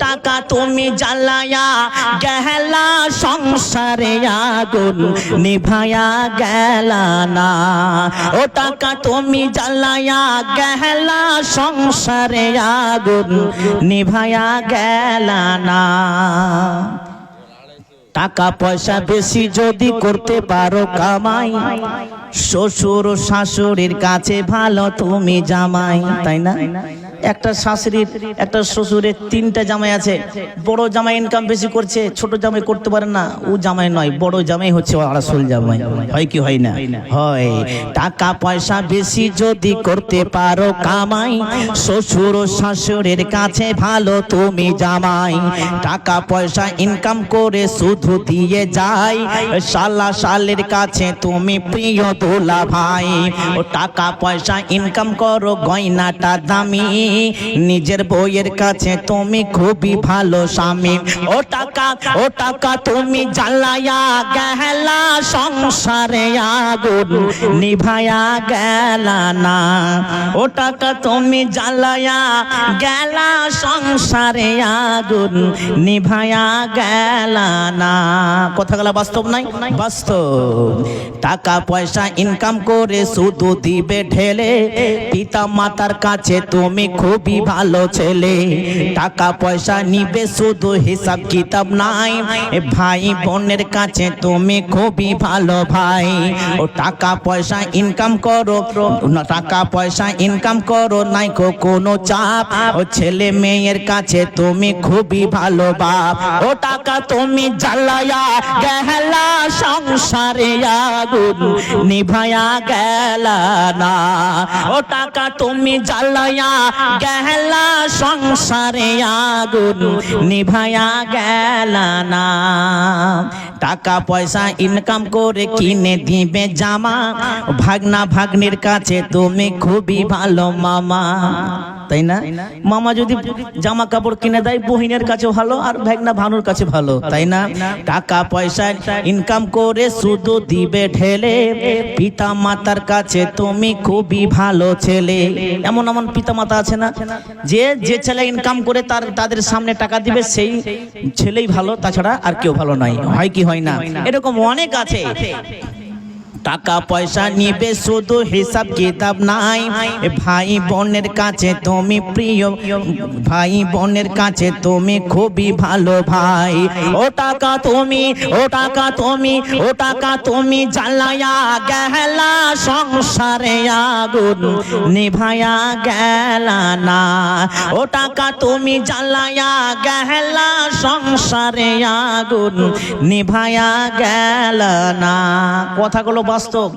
টাকা তুমি জ্বালায়া গেলা সংসারে আগুন নিভায়া গেলা না। ও টাকা তুমি জ্বালায়া গেলা সংসারে আগুন নিভায়া গেলা না। টাকা পয়সা বেশি যদি করতে পারো কামাই, শ্বশুর শাশুড়ির কাছে ভালো তুমি জামাই, তাই না? একটা শাশুড়ির একটা শ্বশুরের তিনটা জামাই আছে, বড় জামাই ইনকাম বেশি করছে, ছোট জামাই করতে পারে না, ও জামাই নয়, বড় জামাই হচ্ছে আসল জামাই। হয় কি হয় না? হয়। টাকা পয়সা বেশি যদি করতে পারো কামাই, শ্বশুর শাশুড়ির কাছে ভালো তুমি জামাই। টাকা পয়সা ইনকাম করে শুধু দিয়ে যায় শালা শালের কাছে তুমি প্রিয় দোলা ভাই। ও টাকা পয়সা ইনকাম করো গয়নাটা দামি, নিজের বউয়ের কাছে তুমি খুবই ভালো স্বামী। ও টাকা তুমি জ্বালায়া গেলা সংসারে আগুন নিভায়া গেলা না। ও টাকা তুমি জ্বালায়া গেলা সংসারে আগুন নিভায়া গেলা না। কথাগুলো বাস্তব নাই? বাস্তব। টাকা পয়সা ইনকাম করে শুধু দিবে ঢেলে, পিতা মাতার কাছে তুমি খুবই ভালো ছেলে। টাকা পয়সা নিবে শুধু হিসাব কিতাব নাই, ভাই বোনের কাছে তুমি খুবই ভালো ভাই। ও টাকা পয়সা ইনকাম করো, টাকা পয়সা ইনকাম করো নাই কোনো চাপ, ও ছেলে মেয়ের কাছে তুমি খুবই ভালো বাপ। ও টাকা তুমি জ্বালায়া গেলা সংসারে আগুন নিভায়া গেলা না। ও টাকা তুমি জ্বালায়া গেলা সংসারে আগুন নিভায়া গেলা না। টাকা পয়সা ইনকাম করে কিনে দিবে জামা, ভাগনা ভাগ্নির কাছে তুমি খুবই ভালো মামা, তাই না? মামা যদি জামা কাপড় কিনে দেয় বহিনের কাছে ভালো, আর ভাগনা ভানুর কাছে ভালো, তাই না? টাকা পয়সা ইনকাম করে শুধু দিবে ঢেলে, পিতা মাতার কাছে তুমি খুবই ভালো ছেলে। এমন এমন পিতা মাতা আছে না, যে ছেলে ইনকাম করে তাদের সামনে টাকা দিবে সেই ছেলেই ভালো, তাছাড়া আর কেউ ভালো নয়। হয় কি হয় না? এরকম অনেক আছে। টাকা পয়সা নিবে শুধু হিসাব কিতাব নাই, ভাই বোনের কাছে তুমি প্রিয়, ভাই বোনের কাছে তুমি খুবই ভালো ভাই। ও টাকা তুমি, ও টাকা তুমি, ও টাকা তুমি জ্বালায়া গেলা সংসারে আগুন নিভায়া গেলা না। ও টাকা তুমি জ্বালায়া গেলা সংসারে আগুন নিভায়া গেলা না। কথাগুলো বাস্তব।